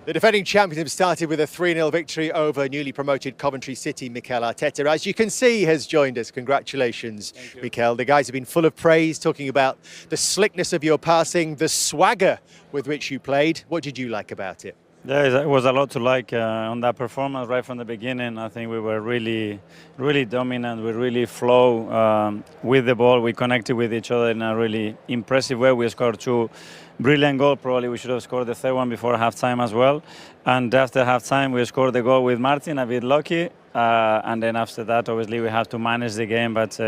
The defending champions have started with a 3-0 victory over newly promoted Coventry City. Mikel Arteta, as you can see, has joined us. Congratulations, Mikel. The guys have been full of praise, talking about the slickness of your passing, the swagger with which you played. What did you like about it? Yeah, it was a lot to like on that performance right from the beginning. I think we were really dominant. We really flow with the ball. We connected with each other in a really impressive way. We scored 2 brilliant goals. Probably we should have scored the third one before halftime as well. And after halftime, we scored the goal with Martin, a bit lucky. And then after that, obviously, we have to manage the game. But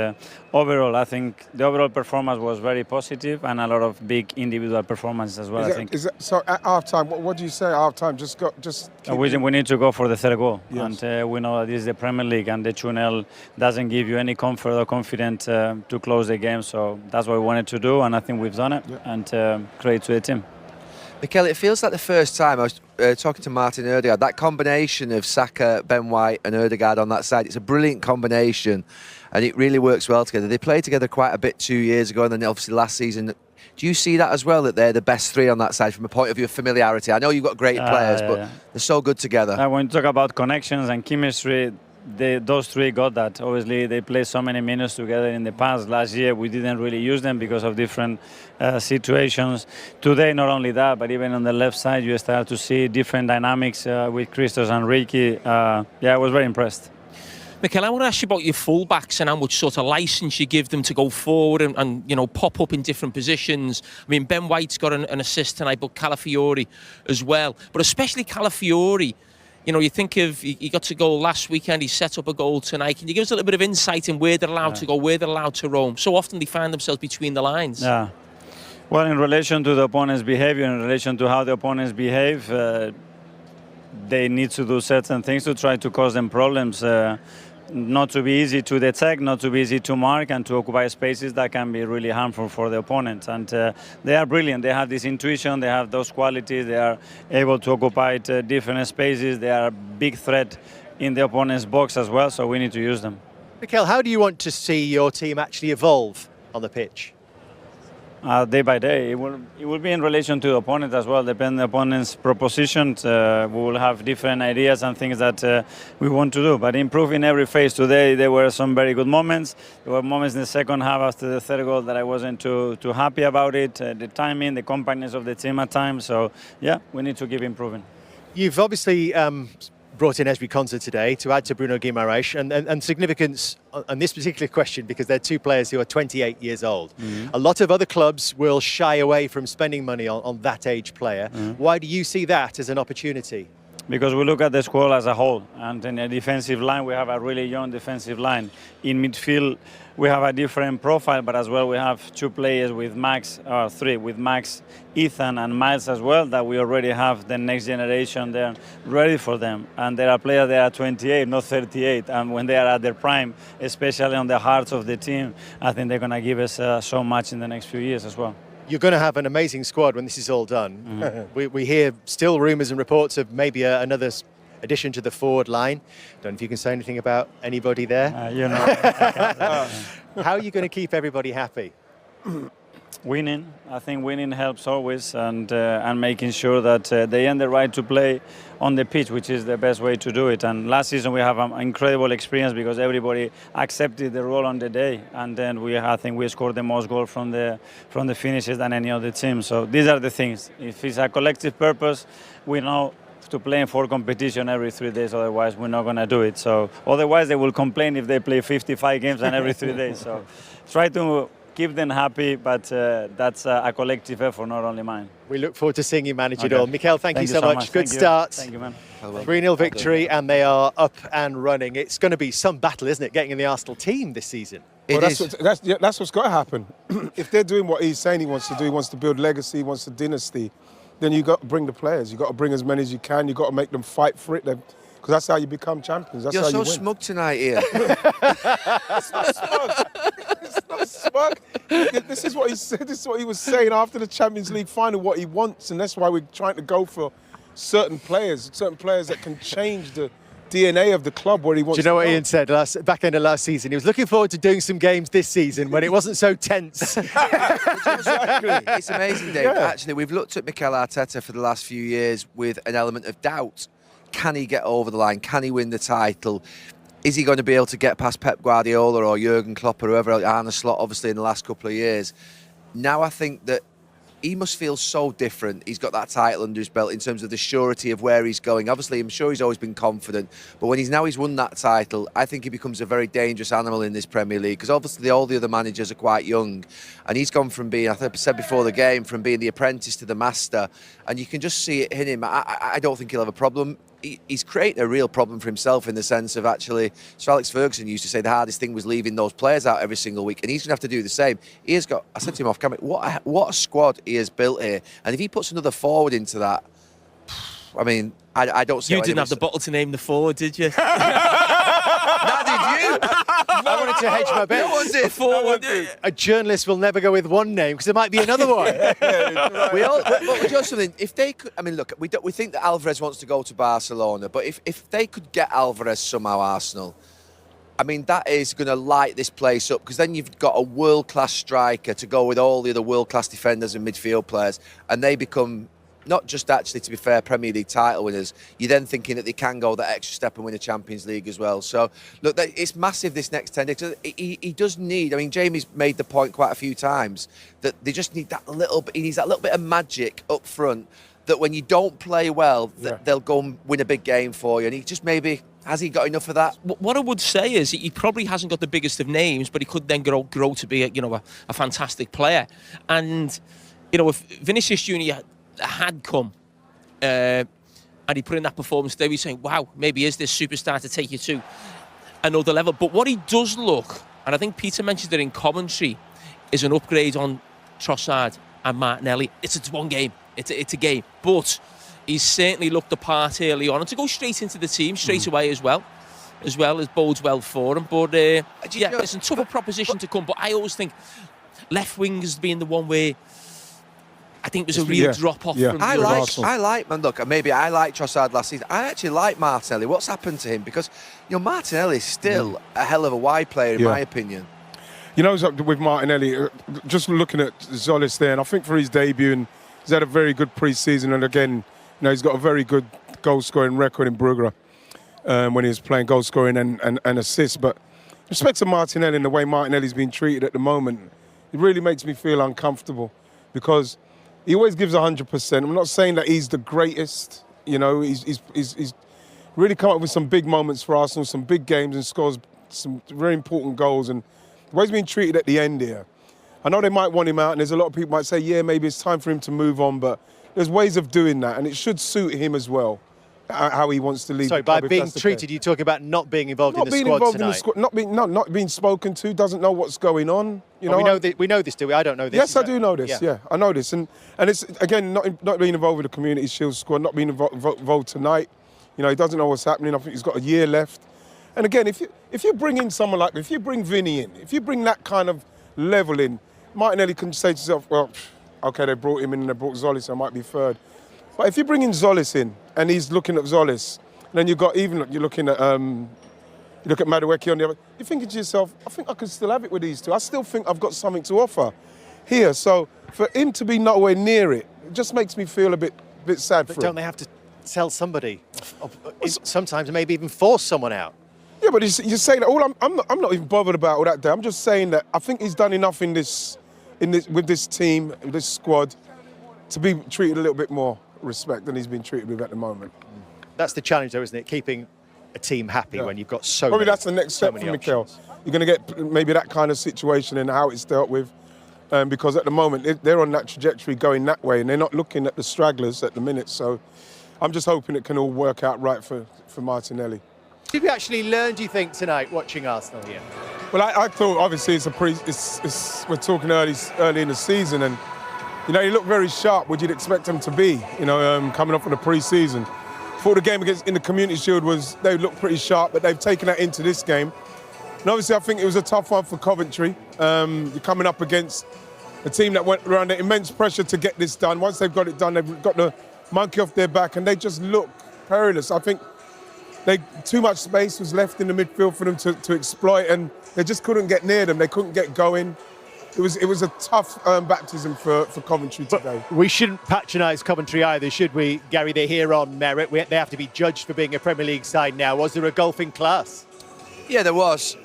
overall, I think the overall performance was very positive and a lot of big individual performances as well, I think. So at half-time, what do you say at half-time? We need to go for the third goal. Yes. And we know that this is the Premier League and the 2-0 doesn't give you any comfort or confidence to close the game. So that's what we wanted to do, and I think we've done it. Yeah. And credit to the team. Mikel, it feels like the first time I was talking to Martin earlier, that combination of Saka, Ben White and Ødegaard on that side, it's a brilliant combination and it really works well together. They played together quite a bit 2 years ago and then obviously last season. Do you see that as well, that they're the best three on that side from a point of view of familiarity? I know you've got great players, but they're so good together. When you talk about connections and chemistry, those three got that. Obviously, they played so many minutes together in the past. Last year, we didn't really use them because of different situations. Today, not only that, but even on the left side, you start to see different dynamics with Christos and Ricky. I was very impressed. Mikel, I want to ask you about your fullbacks and how much sort of licence you give them to go forward and you know, pop up in different positions. I mean, Ben White's got an assist tonight, but Calafiori as well. But especially Calafiori, you know, you think of, he got to goal last weekend, he set up a goal tonight. Can you give us a little bit of insight in where they're allowed to go, where they're allowed to roam? So often they find themselves between the lines. Yeah. Well, in relation to the opponent's behaviour, in relation to how the opponents behave, they need to do certain things to try to cause them problems. Not to be easy to detect, not to be easy to mark, and to occupy spaces that can be really harmful for the opponent. And they are brilliant. They have this intuition, they have those qualities, they are able to occupy different spaces. They are a big threat in the opponent's box as well, so we need to use them. Mikel, how do you want to see your team actually evolve on the pitch? Day by day. It will be in relation to the opponent as well, depending on the opponent's propositions. We will have different ideas and things that we want to do, but improve in every phase. Today there were some very good moments. There were moments in the second half after the third goal that I wasn't too happy about it. The timing, the compactness of the team at times. So yeah, we need to keep improving. You've obviously brought in Esri Konsa today to add to Bruno Guimaraes and significance on this particular question because they're two players who are 28 years old. A lot of other clubs will shy away from spending money on that age player. Why do you see that as an opportunity? Because we look at the squad as a whole, and in the defensive line we have a really young defensive line. In midfield we have a different profile, but as well we have two players with three with Max, Ethan and Miles as well, that we already have the next generation there ready for them. And there are players that are 28, not 38, and when they are at their prime, especially on the hearts of the team, I think they're going to give us so much in the next few years as well. You're going to have an amazing squad when this is all done. We hear still rumours and reports of maybe another addition to the forward line. Don't know if you can say anything about anybody there. How are you going to keep everybody happy? Winning. I think winning helps always, and making sure that they earn the right to play on the pitch, which is the best way to do it. And last season we have an incredible experience because everybody accepted the role on the day, and then I think we scored the most goals from the finishes than any other team. So these are the things. If it's a collective purpose, we know to play for competition every 3 days, otherwise we're not going to do it. So otherwise they will complain if they play 55 games and every 3 days. So try to keep them happy, but that's a collective effort, not only mine. We look forward to seeing you manage it all. Mikel, thank you so much. Good start. Thank you, man. 3-0 victory, and they are up and running. It's going to be some battle, isn't it, getting in the Arsenal team this season? Well, that's what's got to happen. If they're doing what he's saying he wants to do, he wants to build legacy, he wants a dynasty, then you've got to bring the players. You've got to bring as many as you can. You've got to make them fight for it. Because that's how you become champions. That's You're how so you win. smug tonight, Ian. It's not smug. It's not smug. This is what he said. This is what he was saying after the Champions League final, what he wants. And that's why we're trying to go for certain players that can change the DNA of the club where he wants Do you know to what go. Ian said back end of last season? He was looking forward to doing some games this season when it wasn't so tense. It's amazing, Dave. Yeah. Actually, we've looked at Mikel Arteta for the last few years with an element of doubt. Can he get over the line? Can he win the title? Is he going to be able to get past Pep Guardiola or Jurgen Klopp or whoever, Arne Slot, obviously, in the last couple of years? Now I think that he must feel so different. He's got that title under his belt in terms of the surety of where he's going. Obviously, I'm sure he's always been confident, but when he's won that title, I think he becomes a very dangerous animal in this Premier League, because obviously all the other managers are quite young, and he's gone from being, I think I said before the game, from being the apprentice to the master, and you can just see it in him. I don't think he'll have a problem. He's creating a real problem for himself in the sense of, actually, Sir Alex Ferguson used to say the hardest thing was leaving those players out every single week, and he's going to have to do the same. He has got, I said to him off camera, what a squad he has built here, and if he puts another forward into that, I mean, I don't see. You didn't have the bottle to name the forward, did you? Now did you? I wanted to hedge my bet. No one did. Forward. A journalist will never go with one name because there might be another one. But just something. If they could, I mean, look, we think that Alvarez wants to go to Barcelona, but if they could get Alvarez somehow, Arsenal, I mean, that is going to light this place up, because then you've got a world-class striker to go with all the other world-class defenders and midfield players, and they become not just, actually, to be fair, Premier League title winners. You're then thinking that they can go that extra step and win a Champions League as well. So, look, it's massive, this next 10 days. He does need, I mean, Jamie's made the point quite a few times that they just need that little bit, he needs that little bit of magic up front, that when you don't play well, they'll go and win a big game for you. And he just maybe, has he got enough of that? What I would say is he probably hasn't got the biggest of names, but he could then grow to be a fantastic player. And if Vinicius Junior had come and he put in that performance there, he's saying, wow, maybe is this superstar to take you to another level. But what he does look, and I think Peter mentioned it in Coventry, is an upgrade on Trossard and Martinelli. It's one game. It's a game. But he's certainly looked the part early on, and to go straight into the team straight away as well as bodes well for him. But it's a tougher proposition to come. But I always think left wing has been the one where I think there's a real drop off from I like, man, look, maybe I like Trossard last season. I actually like Martinelli. What's happened to him? Because, Martinelli is still a hell of a wide player, in my opinion. With Martinelli, just looking at Zolis there, and I think for his debut, and he's had a very good pre-season, and again, he's got a very good goal-scoring record in Brugge when he was playing goal-scoring and assists. But respect to Martinelli and the way Martinelli's been treated at the moment, it really makes me feel uncomfortable, because he always gives 100%. I'm not saying that he's the greatest. He's really come up with some big moments for Arsenal, some big games, and scores some very important goals. And the way he's been treated at the end here, I know they might want him out, and there's a lot of people might say, yeah, maybe it's time for him to move on, but there's ways of doing that, and it should suit him as well, how he wants to lead. Sorry, by being treated, you're talking about not being involved in the squad tonight. Not being spoken to, doesn't know what's going on. We know this, do we? I don't know this. Yes, I do know this. Yeah, I know this, and it's again not being involved with the Community Shield squad, not being involved tonight. He doesn't know what's happening. I think he's got a year left. And again, if you bring in someone like, if you bring Vinny in, if you bring that kind of level in, Martinelli can say to himself, well, okay, they brought him in and they brought Zolis, so I might be third. But if you bring in Zolis in and he's looking at Zolis, and then you're looking at you look at Madueke on the other, you're thinking to yourself, I think I could still have it with these two. I still think I've got something to offer here. So for him to be nowhere near it just makes me feel a bit sad for him. But don't they have to tell somebody? Sometimes maybe even force someone out. Yeah, but you're saying that I'm not even bothered about all that. I'm just saying that I think he's done enough with this team, with this squad, to be treated a little bit more respect than he's been treated with at the moment. That's the challenge, though, isn't it? Keeping a team happy when you've got Probably that's the next step for Mikel. You're going to get maybe that kind of situation and how it's dealt with, because at the moment they're on that trajectory going that way, and they're not looking at the stragglers at the minute. So I'm just hoping it can all work out right for Martinelli. Did we actually learn, do you think, tonight watching Arsenal here? Well, I thought obviously we're talking early in the season, and he looked very sharp. What you'd expect him to be, coming off of the pre-season. Thought the game in the Community Shield they looked pretty sharp, but they've taken that into this game. And obviously, I think it was a tough one for Coventry. You're coming up against a team that went around immense pressure to get this done. Once they've got it done, they've got the monkey off their back, and they just look perilous. I think too much space was left in the midfield for them to exploit, and they just couldn't get near them. They couldn't get going. It was a tough baptism for Coventry today. But we shouldn't patronise Coventry either, should we, Gary? They're here on merit. They have to be judged for being a Premier League side now. Was there a gulf in class? Yeah, there was.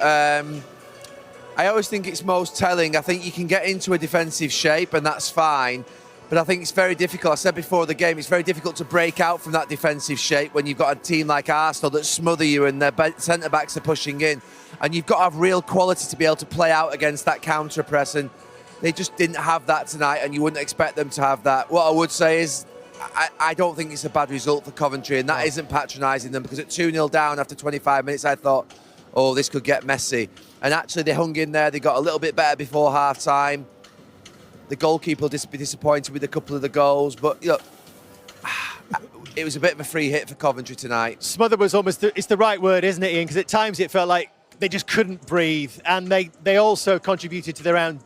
I always think it's most telling. I think you can get into a defensive shape and that's fine, but I think it's very difficult. I said before the game, it's very difficult to break out from that defensive shape when you've got a team like Arsenal that smother you and their centre-backs are pushing in. And you've got to have real quality to be able to play out against that counter-press, and they just didn't have that tonight, and you wouldn't expect them to have that. What I would say is I don't think it's a bad result for Coventry, and that isn't patronising them, because at 2-0 down after 25 minutes, I thought, oh, this could get messy. And actually, they hung in there. They got a little bit better before half-time. The goalkeeper will be disappointed with a couple of the goals. But, you know, it was a bit of a free hit for Coventry tonight. Smother was almost, it's the right word, isn't it, Ian? Because at times it felt like they just couldn't breathe. And they also contributed to their own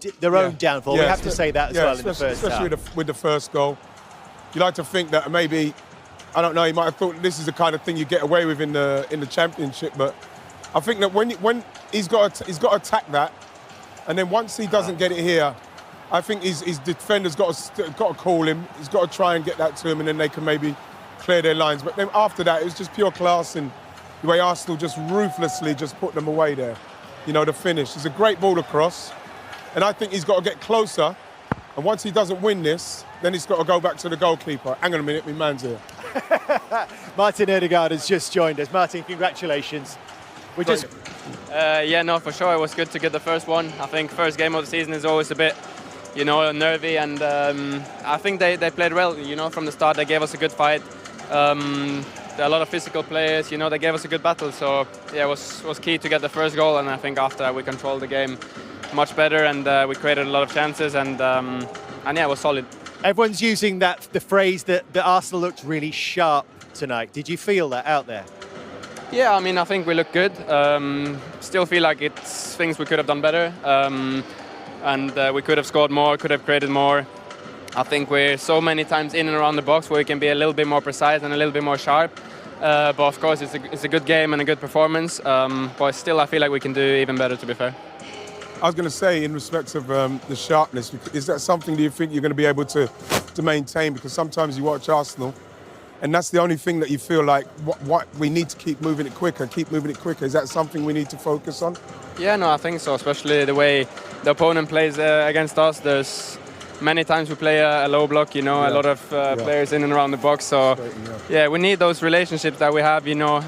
downfall. We have to say that as well in the first half. Especially with the first goal. You like to think that maybe, I don't know, you might have thought this is the kind of thing you get away with in the Championship, but I think that when he's got to attack that, and then once he doesn't get it here, I think his defender's got to call him. He's got to try and get that to him, and then they can maybe clear their lines. But then after that, it was just pure class, and the way Arsenal just ruthlessly just put them away there. You know, the finish. It's a great ball across, and I think he's got to get closer. And once he doesn't win this, then he's got to go back to the goalkeeper. Hang on a minute, my man's here. Martin Ødegaard has just joined us. Martin, congratulations. Yeah, no, for sure. It was good to get the first one. I think first game of the season is always a bit, you know, nervy, and I think they played well. You know, from the start they gave us a good fight. There are a lot of physical players. You know, they gave us a good battle. So yeah, it was key to get the first goal, and I think after that we controlled the game much better, and we created a lot of chances, and yeah, it was solid. Everyone's using the phrase that Arsenal looked really sharp tonight. Did you feel that out there? Yeah, I mean, I think we look good. Still feel like it's things we could have done better, and we could have scored more, could have created more. I think we're so many times in and around the box where we can be a little bit more precise and a little bit more sharp. But of course, it's a good game and a good performance. But still, I feel like we can do even better, to be fair. I was going to say, in respect of the sharpness, is that something that you think you're going to be able to maintain? Because sometimes you watch Arsenal, and that's the only thing that you feel like, what we need to keep moving it quicker. Is that something we need to focus on? Yeah, no, I think so, especially the way the opponent plays against us. There's many times we play a low block, you know, a lot of players in and around the box. So, yeah, we need those relationships that we have, you know,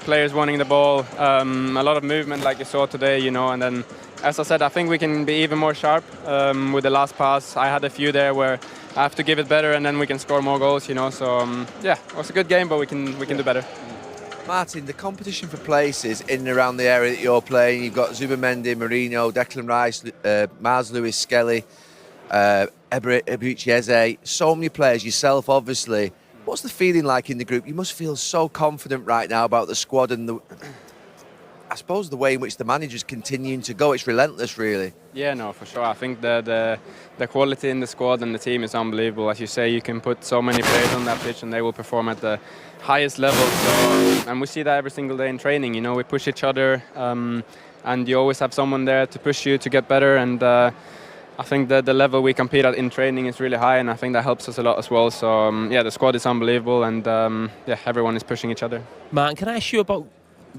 players wanting the ball, a lot of movement like you saw today, you know, and then, as I said, I think we can be even more sharp with the last pass. I had a few there where I have to give it better, and then we can score more goals, you know. So, yeah, it was a good game, but we can do better. Martin, the competition for places in and around the area that you're playing, you've got Zubimendi, Mourinho, Declan Rice, Mars Lewis, Skelly, Eberechi Eze, so many players, yourself obviously. What's the feeling like in the group? You must feel so confident right now about the squad and I suppose the way in which the manager's continuing to go. It's relentless, really. Yeah, no, for sure. I think the quality in the squad and the team is unbelievable. As you say, you can put so many players on that pitch and they will perform at the highest level. So, and we see that every single day in training. You know, we push each other, and you always have someone there to push you to get better. And I think that the level we compete at in training is really high, and I think that helps us a lot as well. So yeah, the squad is unbelievable, and yeah, everyone is pushing each other. Martin, can I ask you about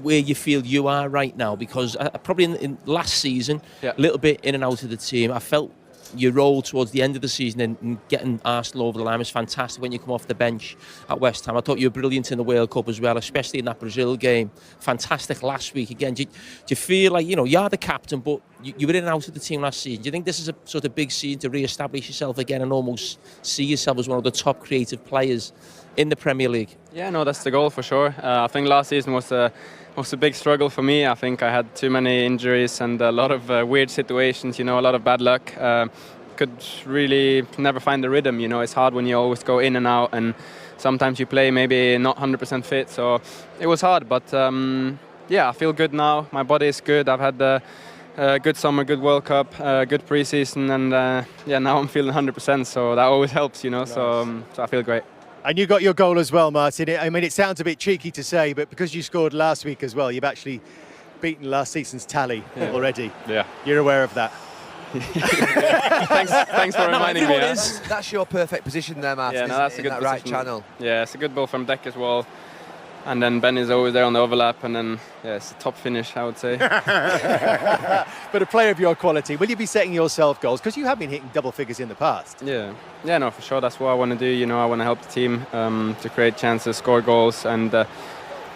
where you feel you are right now? Because probably in last season, a little bit in and out of the team, I felt your role towards the end of the season and getting Arsenal over the line was fantastic when you come off the bench at West Ham. I thought you were brilliant in the World Cup as well, especially in that Brazil game. Fantastic last week again. Do you feel like, you know, you're the captain, but you were in and out of the team last season? Do you think this is a sort of big season to re-establish yourself again and almost see yourself as one of the top creative players in the Premier League? Yeah, no, that's the goal for sure. I think last season was a big struggle for me. I think I had too many injuries and a lot of weird situations, you know, a lot of bad luck. Could really never find the rhythm, you know. It's hard when you always go in and out, and sometimes you play maybe not 100% fit, so it was hard. But yeah, I feel good now. My body is good. I've had a good summer, good World Cup, good pre-season, and yeah, now I'm feeling 100%, so that always helps, you know. Nice. So I feel great. And you got your goal as well, Martin. I mean, it sounds a bit cheeky to say, but because you scored last week as well, you've actually beaten last season's tally already. Yeah. You're aware of that. Thanks for reminding me. Yeah. That's your perfect position there, Martin. Yeah, no, that's a good that right position. channel. Yeah, it's a good ball from deck as well. And then Ben is always there on the overlap, and then it's a top finish, I would say. But a player of your quality, will you be setting yourself goals? Because you have been hitting double figures in the past. Yeah, no, for sure. That's what I want to do. You know, I want to help the team to create chances, score goals, and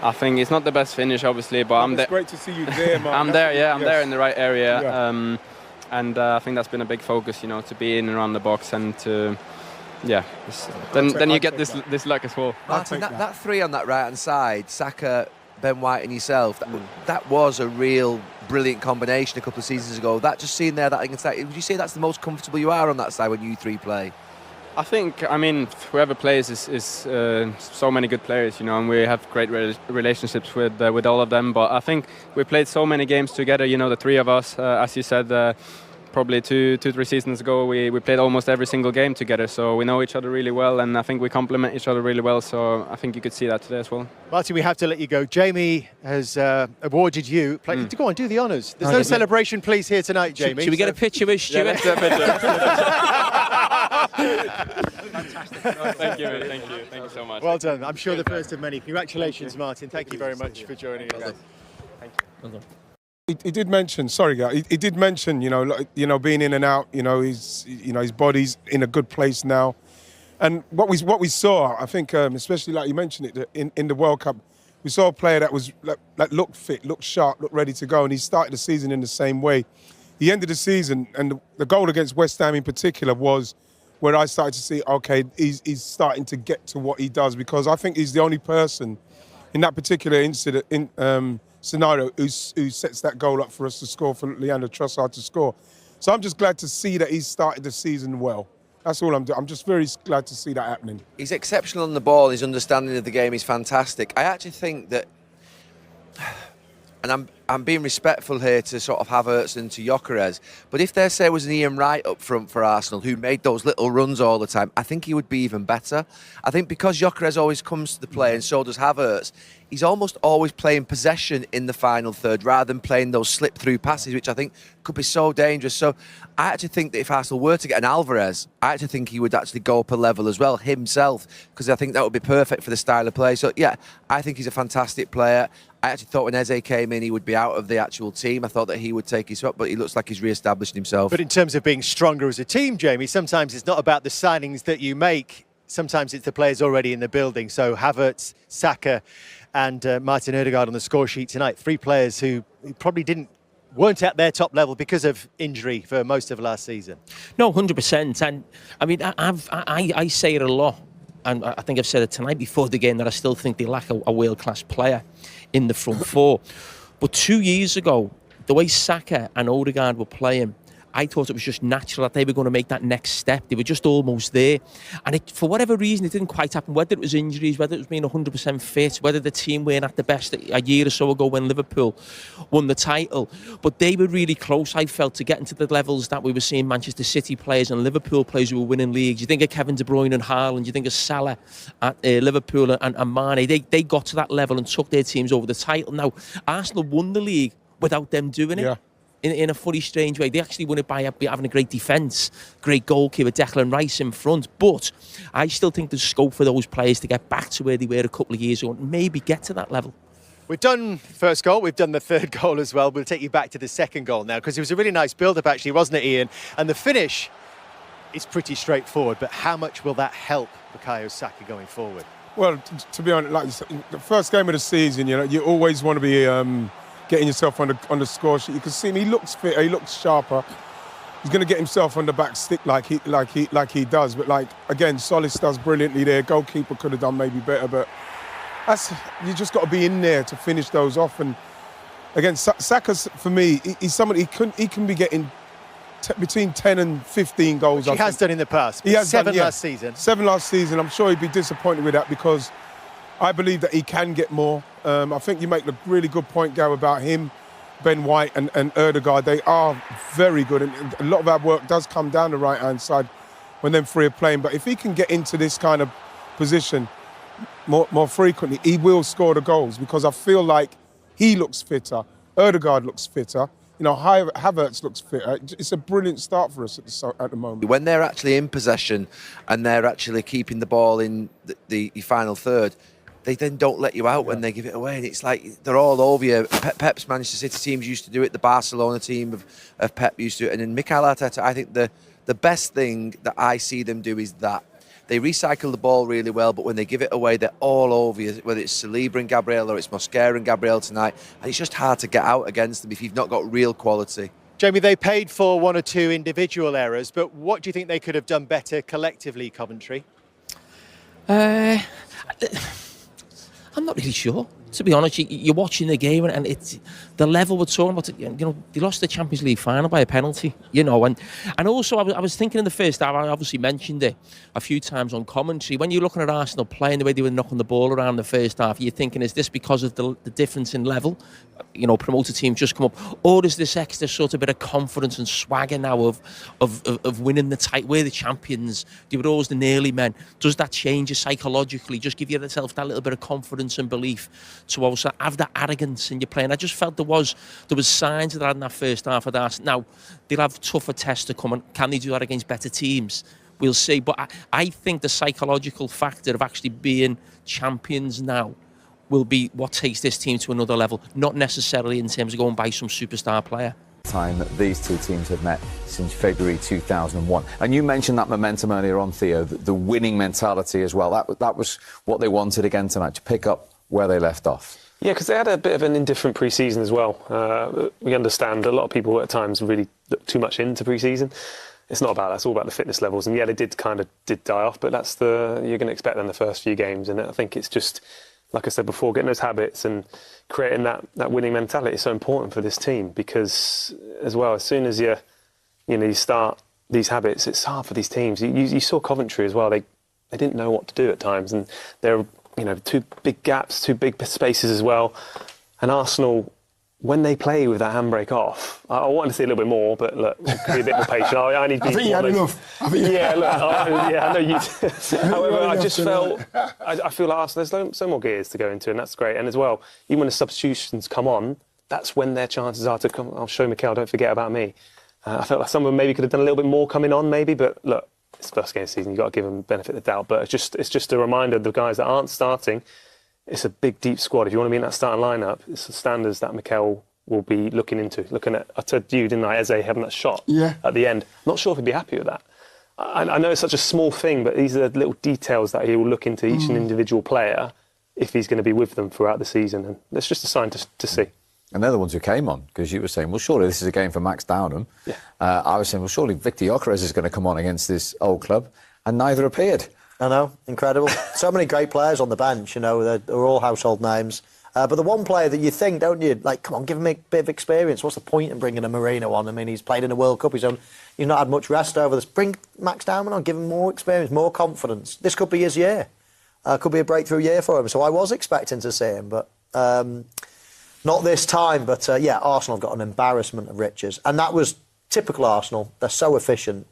I think it's not the best finish, obviously, but I'm there. It's great to see you there, Mark. I'm there, yeah. I'm Yes. there in the right area, Yeah. and I think that's been a big focus. You know, to be in and around the box and to. Yeah, then you get this luck as well. Martin, that three on that right-hand side, Saka, Ben White and yourself, that was a real brilliant combination a couple of seasons ago. That just seen there, that I can say, would you say that's the most comfortable you are on that side when you three play? I mean, whoever plays is so many good players, you know, and we have great relationships with all of them. But I think we played so many games together, you know, the three of us, as you said, probably two, 3 seasons ago, we played almost every single game together, so we know each other really well, and I think we complement each other really well, so I think you could see that today as well. Martin, we have to let you go. Jamie has awarded you. Go on, do the honours. There's no celebration, please, here tonight, Jamie. Should we get a picture with Stuart? Yeah, let's get a picture. Thank you so much. Well done. I'm sure the first of many. Congratulations, Martin. Thank you very much for joining us. Well done. He did mention, sorry, guy. He did mention, being in and out. His body's in a good place now, and what we saw, I think, especially like you mentioned it in the World Cup, we saw a player that looked fit, looked sharp, looked ready to go, and he started the season in the same way. He ended the season, and the goal against West Ham in particular was where I started to see, okay, he's starting to get to what he does, because I think he's the only person in that particular scenario who sets that goal up for us to score, for Leandro Trossard to score. So I'm just glad to see that he's started the season well. That's all I'm doing. I'm just very glad to see that happening. He's exceptional on the ball. His understanding of the game is fantastic. I actually think that, and I'm being respectful here to sort of Havertz and to Gyökeres, but if there, say, was an Ian Wright up front for Arsenal who made those little runs all the time, I think he would be even better. I think because Gyökeres always comes to the play and so does Havertz, he's almost always playing possession in the final third rather than playing those slip-through passes, which I think could be so dangerous. So I actually think that if Arsenal were to get an Alvarez, I actually think he would actually go up a level as well himself, because I think that would be perfect for the style of play. So, yeah, I think he's a fantastic player. I actually thought when Eze came in, he would be out of the actual team. I thought that he would take his spot, but he looks like he's re-established himself. But in terms of being stronger as a team, Jamie, sometimes it's not about the signings that you make. Sometimes it's the players already in the building. So Havertz, Saka and Martin Ødegaard on the score sheet tonight. 3 players who probably weren't at their top level because of injury for most of last season. No, 100%. And I mean, I say it a lot, and I think I've said it tonight before the game, that I still think they lack a world-class player in the front four. But 2 years ago, the way Saka and Ødegaard were playing, I thought it was just natural that they were going to make that next step. They were just almost there. And for whatever reason, it didn't quite happen. Whether it was injuries, whether it was being 100% fit, whether the team weren't at the best a year or so ago when Liverpool won the title. But they were really close, I felt, to getting to the levels that we were seeing Manchester City players and Liverpool players who were winning leagues. You think of Kevin De Bruyne and Haaland, you think of Salah at Liverpool and Mane. They got to that level and took their teams over the title. Now, Arsenal won the league without them doing it. Yeah. In a funny, strange way. They actually won it by having a great defence, great goalkeeper, Declan Rice in front. But I still think there's scope for those players to get back to where they were a couple of years ago and maybe get to that level. We've done first goal, we've done the third goal as well. We'll take you back to the second goal now, because it was a really nice build-up, actually, wasn't it, Ian? And the finish is pretty straightforward, but how much will that help Bukayo Saka going forward? Well, to be honest, like the first game of the season, you always want to be getting yourself on the score sheet. You can see him; he looks fit, he looks sharper. He's going to get himself on the back stick like he does. But again, Solis does brilliantly there. Goalkeeper could have done maybe better, but you just got to be in there to finish those off. And again, Saka, for me, he's somebody he can be getting between 10 and 15 goals. He has done in the past. He has 7 done, yeah. last season. 7 last season. I'm sure he'd be disappointed with that, because I believe that he can get more. I think you make a really good point, Gary, about him, Ben White and Ødegaard. They are very good, and a lot of our work does come down the right-hand side when them three are playing. But if he can get into this kind of position more frequently, he will score the goals, because I feel like he looks fitter, Ødegaard looks fitter, Havertz looks fitter. It's a brilliant start for us at the moment. When they're actually in possession and they're actually keeping the ball in the final third, they then don't let you out when they give it away, and it's like they're all over you. Pep's Manchester City teams used to do it, the Barcelona team of Pep used to do it, and in Mikel Arteta, I think the best thing that I see them do is that they recycle the ball really well, but when they give it away, they're all over you, whether it's Saliba and Gabriel or it's Mosquera and Gabriel tonight, and it's just hard to get out against them if you've not got real quality. Jamie, they paid for one or two individual errors, but what do you think they could have done better collectively, Coventry? I'm not really sure, to be honest. You're watching the game and it's the level we're talking about. They lost the Champions League final by a penalty, and also I was thinking in the first half, I obviously mentioned it a few times on commentary. When you're looking at Arsenal playing the way they were knocking the ball around the first half, you're thinking, is this because of the difference in level? Promoted teams just come up, or is this extra sort of bit of confidence and swagger now of winning the title? We're the champions. They were always the nearly men. Does that change you psychologically? Just give yourself that little bit of confidence and belief to also have that arrogance in your playing. I just felt there was signs of that in that first half of that. Now they'll have tougher tests to come, and can they do that against better teams? We'll see. But I think the psychological factor of actually being champions now will be what takes this team to another level, not necessarily in terms of going by some superstar player. Time that these two teams have met since February 2001. And you mentioned that momentum earlier on, Theo, the winning mentality as well. That was what they wanted again tonight, to pick up where they left off. Yeah, because they had a bit of an indifferent pre-season as well. We understand a lot of people at times really look too much into pre-season. It's not about that, it's all about the fitness levels. And yeah, they did die off, but you're going to expect that in the first few games. And I think it's just, like I said before, getting those habits and creating that winning mentality is so important for this team, because as well, as soon as you start these habits, it's hard for these teams. You saw Coventry as well. They didn't know what to do at times, and they're two big gaps, two big spaces as well. And Arsenal, when they play with that handbrake off, I want to see a little bit more, but look, be a bit more patient. I need to be. I think you had enough. I know you did. However, I just felt, I feel like Arsenal, there's so more gears to go into, and that's great. And as well, even when the substitutions come on, that's when their chances are to come. I'll show Mikel, don't forget about me. I felt like some of them maybe could have done a little bit more coming on, maybe, but look, it's the first game of the season, you've got to give them the benefit of the doubt. But it's just a reminder of the guys that aren't starting. It's a big, deep squad. If you want to be in that starting lineup, it's the standards that Mikel will be looking at. I told you, didn't I, Eze having that shot at the end. Not sure if he'd be happy with that. I know it's such a small thing, but these are the little details that he will look into each individual player if he's going to be with them throughout the season. And it's just a sign to see. And they're the ones who came on, because you were saying, well, surely this is a game for Max Downham. Yeah. I was saying, well, surely Victor Gyökeres is going to come on against this old club, and neither appeared. I know, incredible. So many great players on the bench, they're all household names. But the one player that you think, don't you, like, come on, give him a bit of experience. What's the point in bringing a Marino on? I mean, he's played in a World Cup. He's not had much rest over this. Bring Max Downham on, give him more experience, more confidence. This could be his year. Could be a breakthrough year for him. So I was expecting to see him, but not this time. But Arsenal have got an embarrassment of riches, and that was typical Arsenal. They're so efficient.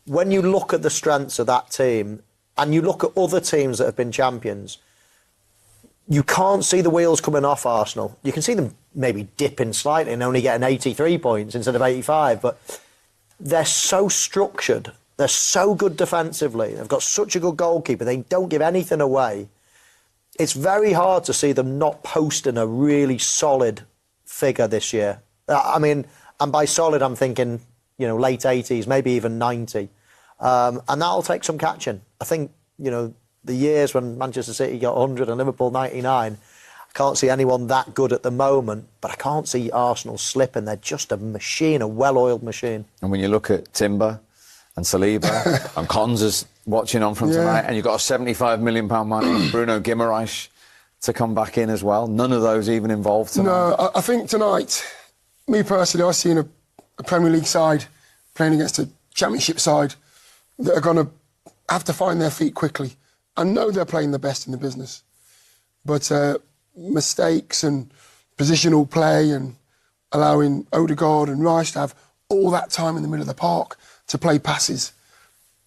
When you look at the strengths of that team and you look at other teams that have been champions, you can't see the wheels coming off Arsenal. You can see them maybe dipping slightly and only getting 83 points instead of 85, but they're so structured. They're so good defensively. They've got such a good goalkeeper. They don't give anything away. It's very hard to see them not posting a really solid figure this year. I mean, and by solid, I'm thinking, late 80s, maybe even 90. And that'll take some catching. I think, the years when Manchester City got 100 and Liverpool 99, I can't see anyone that good at the moment, but I can't see Arsenal slipping. They're just a machine, a well-oiled machine. And when you look at Timber and Saliba and Konza's watching on from tonight, and you've got a £75 million man, Bruno Guimaraes, to come back in as well. None of those even involved tonight. No, I think tonight, me personally, I've seen a Premier League side playing against a Championship side that are going to have to find their feet quickly. I know they're playing the best in the business, but mistakes and positional play and allowing Ødegaard and Rice to have all that time in the middle of the park to play passes,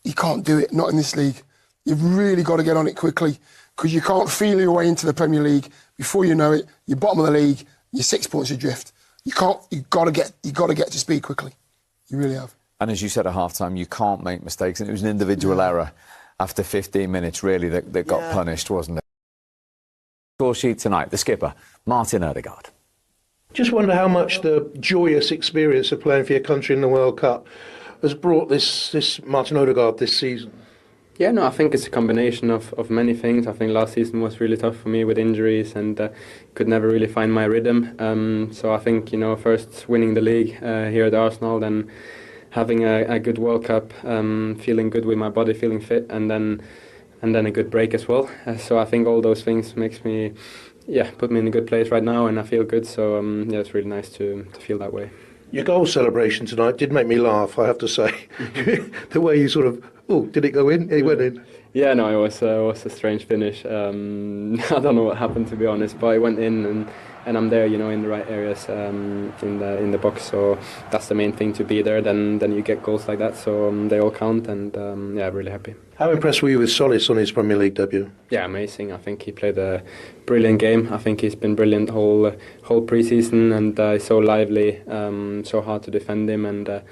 you can't do it, not in this league. You've really got to get on it quickly because you can't feel your way into the Premier League. Before you know it, you're bottom of the league, you're 6 points adrift. You've got to get to speed quickly. You really have. And as you said at half-time, you can't make mistakes. And it was an individual error after 15 minutes, really, that got punished, wasn't it? Score sheet tonight, the skipper, Martin Ødegaard. Just wonder how much the joyous experience of playing for your country in the World Cup has brought this Martin Ødegaard this season. Yeah, no, I think it's a combination of many things. I think last season was really tough for me with injuries and could never really find my rhythm. So I think, first winning the league here at Arsenal, then having a good World Cup, feeling good with my body, feeling fit, and then a good break as well. So I think all those things makes me, put me in a good place right now, and I feel good. So it's really nice to feel that way. Your goal celebration tonight did make me laugh, I have to say. The way you sort of, did it go in? It went in. Yeah, no, it was a strange finish. I don't know what happened, to be honest, but it went in, and I'm there, in the right areas in the box. So that's the main thing, to be there. Then you get goals like that, so they all count, and really happy. How impressed were you with Solis on his Premier League debut? Yeah, amazing. I think he played a brilliant game. I think he's been brilliant whole pre-season, and he's so lively, so hard to defend him, and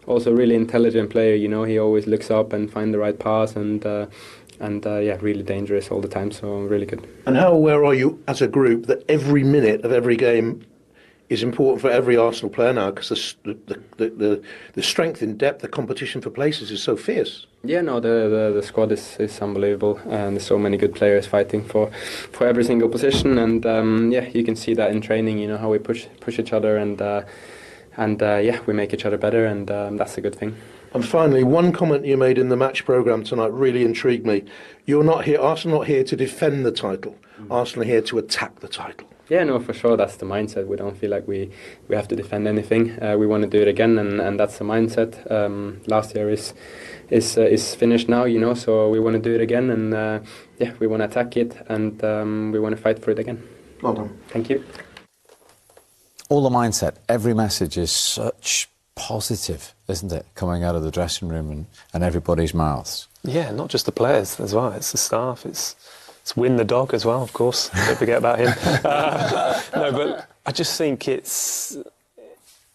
also really intelligent player. He always looks up and finds the right pass, and really dangerous all the time. So really good. And how aware are you as a group that every minute of every game is important for every Arsenal player now, because the strength in depth, the competition for places is so fierce? Yeah, no, the squad is unbelievable, and there's so many good players fighting for every single position, and you can see that in training, how we push each other, and we make each other better, and that's a good thing. And finally, one comment you made in the match programme tonight really intrigued me. Arsenal not here to defend the title. Arsenal are here to attack the title. Yeah, no, for sure, that's the mindset. We don't feel like we have to defend anything. We want to do it again, and that's the mindset. Last year is finished now, so we want to do it again, and we want to attack it, and we want to fight for it again. Well done. Thank you. All the mindset, every message is such positive, isn't it, coming out of the dressing room and everybody's mouths? Yeah, not just the players as well, it's the staff, it's Win the dog as well, of course, don't forget about him. No, but I just think you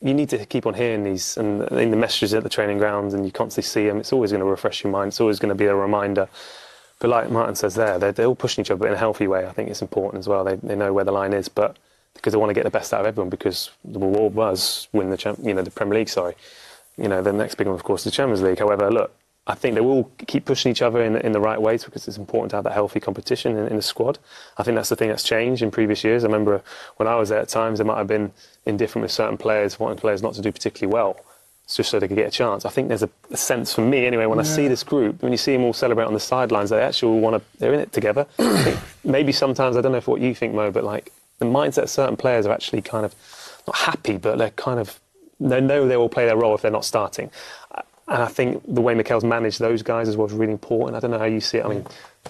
need to keep on hearing these, and in the messages at the training grounds, and you constantly see them. It's always going to refresh your mind, it's always going to be a reminder. But like Martin says there, they're all pushing each other, but in a healthy way. I think it's important as well. They know where the line is, but because they want to get the best out of everyone, because the reward was win the Premier League, the next big one, of course, is the Champions League. However, look, I think they will keep pushing each other in the right ways, because it's important to have that healthy competition in the squad. I think that's the thing that's changed in previous years. I remember when I was there, at times there might have been indifferent with certain players, wanting players not to do particularly well, just so they could get a chance. I think there's a sense, for me anyway, when I see this group, when you see them all celebrate on the sidelines, they actually they're in it together. I think maybe sometimes, I don't know what you think, Mo, but like the mindset of certain players are actually kind of not happy, but they know they will play their role if they're not starting. And I think the way Mikel's managed those guys as well is really important. I don't know how you see it. I mean,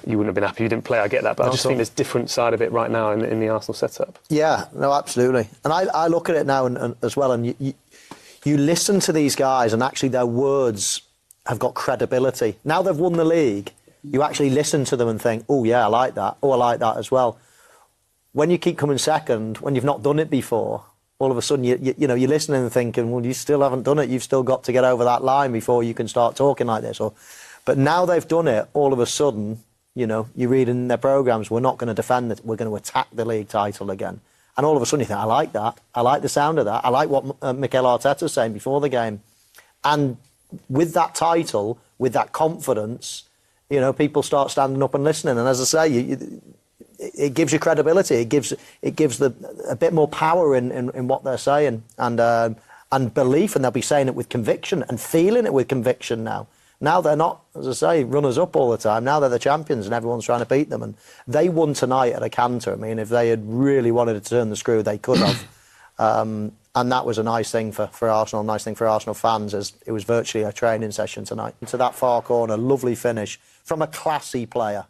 you wouldn't have been happy you didn't play, I get that, but I just think there's a different side of it right now in the Arsenal setup. Yeah, no, absolutely. And I look at it now and as well, and you listen to these guys, and actually their words have got credibility. Now they've won the league, you actually listen to them and think, oh yeah, I like that. Oh, I like that as well. When you keep coming second, when you've not done it before, all of a sudden you're listening and thinking, well, you still haven't done it. You've still got to get over that line before you can start talking like this. But now they've done it, all of a sudden, you read in their programmes, we're not going to defend it, we're going to attack the league title again. And all of a sudden you think, I like that. I like the sound of that. I like what Mikel Arteta was saying before the game. And with that title, with that confidence, people start standing up and listening. And as I say, it gives you credibility. It gives a bit more power in what they're saying, and belief, and they'll be saying it with conviction and feeling it with conviction now. Now they're not, as I say, runners up all the time. Now they're the champions, and everyone's trying to beat them. And they won tonight at a canter. I mean, if they had really wanted to turn the screw, they could have. And that was a nice thing for Arsenal, a nice thing for Arsenal fans, as it was virtually a training session tonight. Into that far corner, lovely finish from a classy player.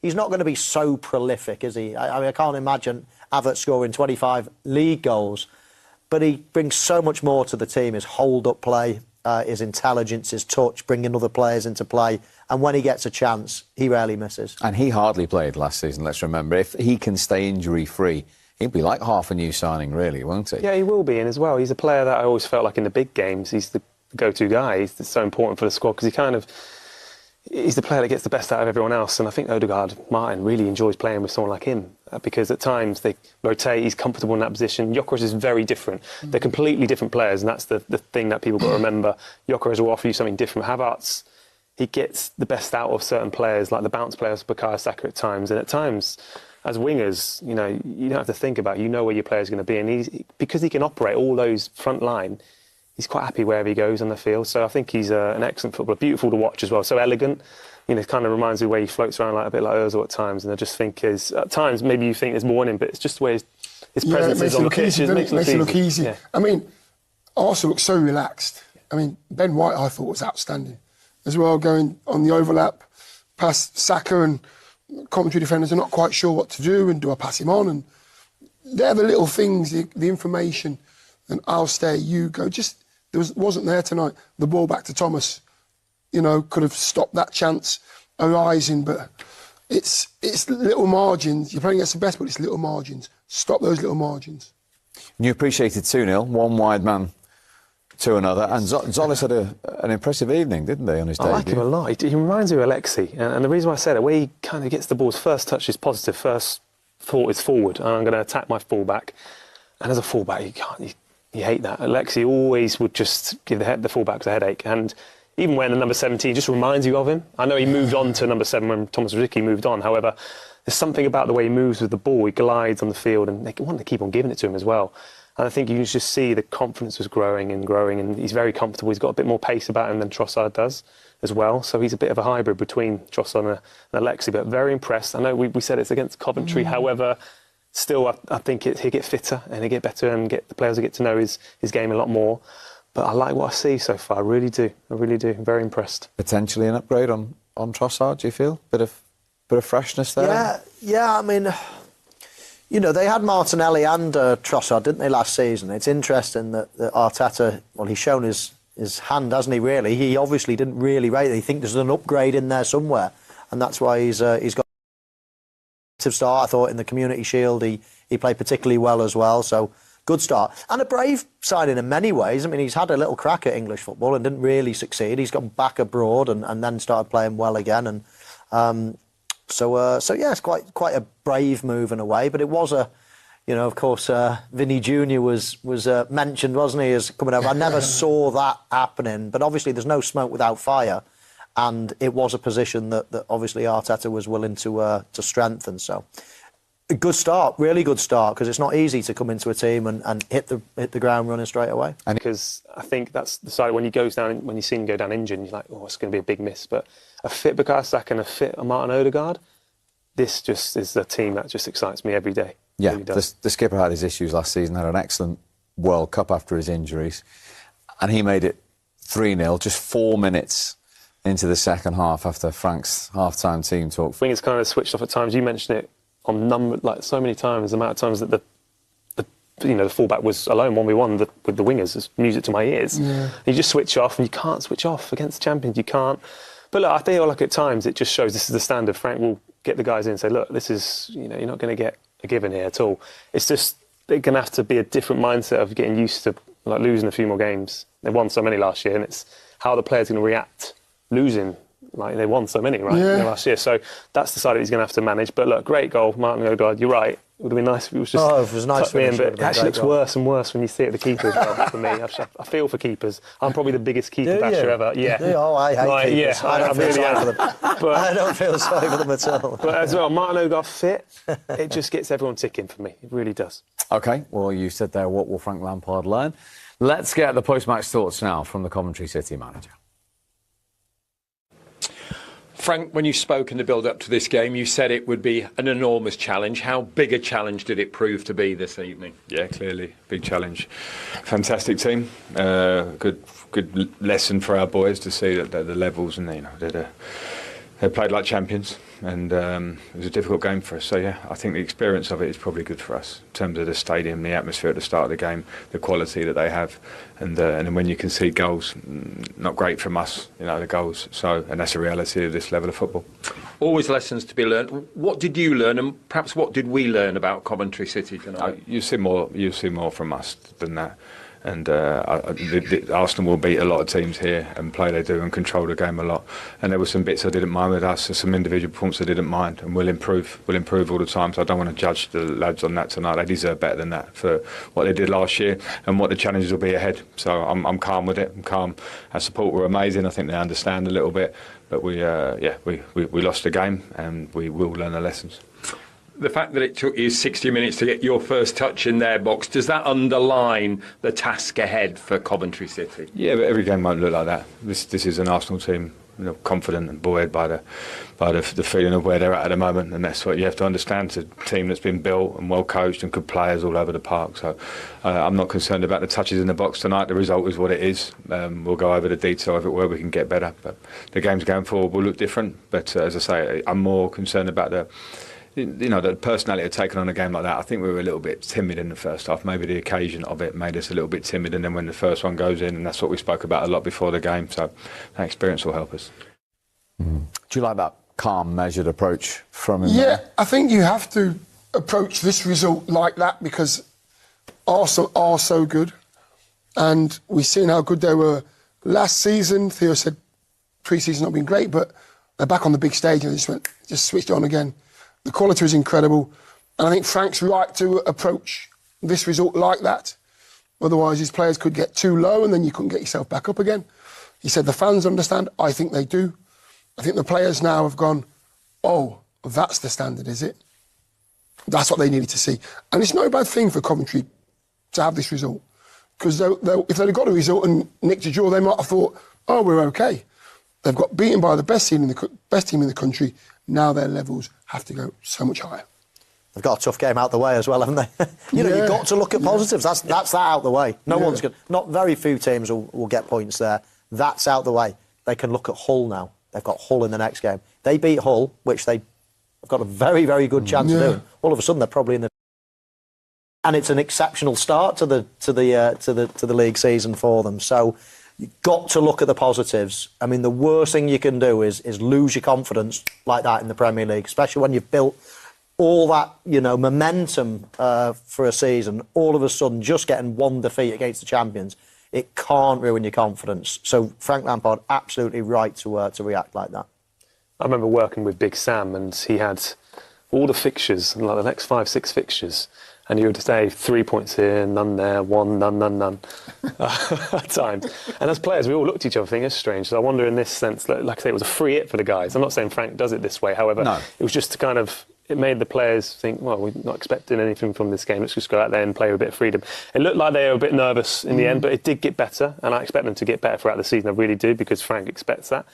He's not going to be so prolific, is he? I mean, I can't imagine Havertz scoring 25 league goals, but he brings so much more to the team. His hold-up play, his intelligence, his touch, bringing other players into play, And when he gets a chance, he rarely misses. And he hardly played last season, let's remember. If he can stay injury-free, he'll be like half a new signing, really, won't he? Yeah, he will be. And as well, he's a player that I always felt like in the big games, he's the go-to guy. He's so important for the squad because he's the player that gets the best out of everyone else. And I think Odegaard Martin really enjoys playing with someone like him because at times they rotate, he's comfortable in that position. Gyökeres is very different. They're completely different players, and that's the thing that people got to remember. Gyökeres will offer you something different. Havertz, he gets the best out of certain players, like the bounce players, Bukayo Saka at times. And at times, as wingers, you don't have to think about it. You know where your player's going to be. And because he can operate all those front line, he's quite happy wherever he goes on the field. So I think he's an excellent footballer, beautiful to watch as well. So elegant. It kind of reminds me of the way he floats around like a bit like Ozil at times. And I just think at times maybe you think there's more in him, but it's just the way his presence is on the pitch. It makes it look easy. Yeah. I mean, Arsenal looked so relaxed. I mean, Ben White I thought was outstanding as well, going on the overlap past Saka, and Coventry defenders are not quite sure what to do, and do I pass him on? And they're the little things, the information, and I'll stay, you go. Just wasn't there tonight. The ball back to Thomas, could have stopped that chance arising, but it's little margins. You're playing against the best, but it's little margins. Stop those little margins. And you appreciated 2-0, one wide man to another, and Zolis had an impressive evening, didn't he, on his debut? I like him a lot. He reminds me of Alexi, and the reason why I said it, where he kind of gets the ball's first touch is positive, first thought is forward, and I'm going to attack my fullback. And as a fullback, you hate that. Alexi always would just give the fullbacks a headache, and even when the number 17 just reminds you of him. I know he moved on to number 7 when Thomas Ricci moved on. However, there's something about the way he moves with the ball. He glides on the field, and they want to keep on giving it to him as well. And I think you can just see the confidence was growing, and he's very comfortable. He's got a bit more pace about him than Trossard does as well. So he's a bit of a hybrid between Trossard and Alexi, but very impressed. I know we said it's against Coventry. However, still, I think he'll get fitter and he'll get better, and the players will get to know his game a lot more. But I like what I see so far. I really do. I'm very impressed. Potentially an upgrade on Trossard, do you feel? Bit of freshness there? Yeah, I mean, they had Martinelli and Trossard, didn't they, last season? It's interesting that Arteta, well, he's shown his hand, hasn't he, really? He obviously didn't really rate it. He thinks there's an upgrade in there somewhere, and that's why he's got a start. I thought in the Community Shield he played particularly well as well, so good start. And a brave signing in many ways. I mean, he's had a little crack at English football and didn't really succeed. He's gone back abroad and then started playing well again. And so yeah, it's quite a brave move in a way. But it was of course, Vinny Jr. was mentioned, wasn't he, as coming over. I never saw that happening. But obviously, there's no smoke without fire. And it was a position that obviously Arteta was willing to strengthen. So a good start, really good start, because it's not easy to come into a team and hit the ground running straight away. And because I think that's the side when you see him go down injured, you're like, oh, it's going to be a big miss. But a fit Bukayo Saka and a fit Martin Odegaard, this just is the team that just excites me every day. Yeah, really does. The skipper had his issues last season, had an excellent World Cup after his injuries, and he made it 3-0 just 4 minutes into the second half after Frank's half-time team talk. Wingers kind of switched off at times. You mentioned it on so many times, the amount of times that the fullback was alone 1v1 with the wingers. It's music to my ears. Yeah. You just switch off, and you can't switch off against the champions. You can't. But look, I feel like at times it just shows this is the standard. Frank will get the guys in and say, look, this is, you're not going to get a given here at all. It's just they're going to have to be a different mindset of getting used to losing a few more games. They won so many last year, and it's how the players are going to react losing. They won so many, right, last year. So that's the side that he's going to have to manage. But look, great goal, Martin Odegaard. You're right. It would have been nice if it was just it was nice tucked in, but it actually looks worse and worse when you see it at the keeper as well, for me. I feel for keepers. I'm probably the biggest keeper basher ever. Yeah. Oh, I hate keepers. Yeah, I don't feel really sorry for them. But I don't feel sorry for them at all. But as well, Martin Odegaard fit, it just gets everyone ticking for me. It really does. OK, well, you said there, what will Frank Lampard learn? Let's get the post-match thoughts now from the Coventry City manager. Frank, when you spoke in the build-up to this game, you said it would be an enormous challenge. How big a challenge did it prove to be this evening? Yeah, clearly, big challenge. Fantastic team. Good lesson for our boys to see that the levels, and they played like champions. and it was a difficult game for us. So yeah, I think the experience of it is probably good for us in terms of the stadium, the atmosphere at the start of the game, the quality that they have, and then when you can see goals, not great from us, the goals. So, and that's a reality of this level of football. Always lessons to be learned. What did you learn, and perhaps what did we learn about Coventry City tonight? You see more from us than that. And Arsenal will beat a lot of teams here and play they do and control the game a lot. And there were some bits I didn't mind with us, and some individual performances I didn't mind, and we'll improve all the time. So I don't want to judge the lads on that tonight. They deserve better than that for what they did last year and what the challenges will be ahead. So I'm calm with it. I'm calm. Our support were amazing. I think they understand a little bit, but we lost the game, and we will learn the lessons. The fact that it took you 60 minutes to get your first touch in their box, does that underline the task ahead for Coventry City? Yeah, but every game won't look like that. This is an Arsenal team, confident and buoyed by the feeling of where they're at the moment, and that's what you have to understand. It's a team that's been built and well coached and good players all over the park. So I'm not concerned about the touches in the box tonight. The result is what it is. We'll go over the detail of it where we can get better. But the games going forward will look different. But as I say, I'm more concerned about the personality of taking on a game like that. I think we were a little bit timid in the first half. Maybe the occasion of it made us a little bit timid, and then when the first one goes in, and that's what we spoke about a lot before the game. So that experience will help us. Do you like that calm, measured approach from him? Yeah, I think you have to approach this result like that because Arsenal are so good, and we've seen how good they were last season. Theo said pre-season not been great, but they're back on the big stage and they just switched on again. The quality was incredible, and I think Frank's right to approach this result like that. Otherwise, his players could get too low and then you couldn't get yourself back up again. He said the fans understand. I think they do. I think the players now have gone, oh, that's the standard, is it? That's what they needed to see. And it's no bad thing for Coventry to have this result, because if they'd have got a result and nicked a draw, they might have thought, oh, we're okay. They've got beaten by the best team in the country. Now their levels have to go so much higher. They've got a tough game out the way as well, haven't they? You've got to look at positives. That's that out the way. One's good. Not very few teams will get points there. That's out the way. They can look at Hull now. They've got Hull in the next game. They beat Hull, which they've got a very, very good chance of doing. All of a sudden, they're probably in the. And it's an exceptional start to the league season for them. So you've got to look at the positives. I mean, the worst thing you can do is lose your confidence like that in the Premier League, especially when you've built all that, momentum for a season. All of a sudden, just getting one defeat against the champions, it can't ruin your confidence. So Frank Lampard, absolutely right to react like that. I remember working with Big Sam, and he had all the fixtures, like the next 5-6 fixtures, and he would say 3 points here, none there, one, none at times. And as players, we all looked at each other thinking, it's strange. So I wonder in this sense, like I say, it was a free hit for the guys. I'm not saying Frank does it this way, however, it was just to kind of, it made the players think, well, we're not expecting anything from this game, let's just go out there and play with a bit of freedom. It looked like they were a bit nervous in the end, but it did get better, and I expect them to get better throughout the season, I really do, because Frank expects that.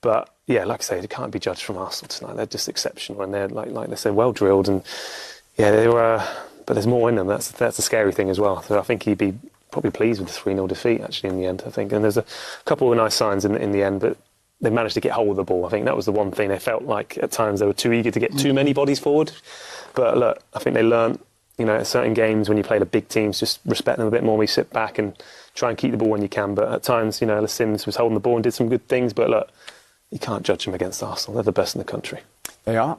But yeah, like I say, they can't be judged from Arsenal tonight. They're just exceptional, and they're like they say, well drilled, and yeah, they were. But there's more in them. That's the scary thing as well. So I think he'd be probably pleased with the 3-0 defeat actually in the end. I think, and there's a couple of nice signs in the end, but they managed to get hold of the ball. I think that was the one thing they felt like at times they were too eager to get too many bodies forward. But look, I think they learned, at certain games when you play the big teams, just respect them a bit more. We sit back and try and keep the ball when you can. But at times, Sims was holding the ball and did some good things. But look, you can't judge them against Arsenal. They're the best in the country. They are.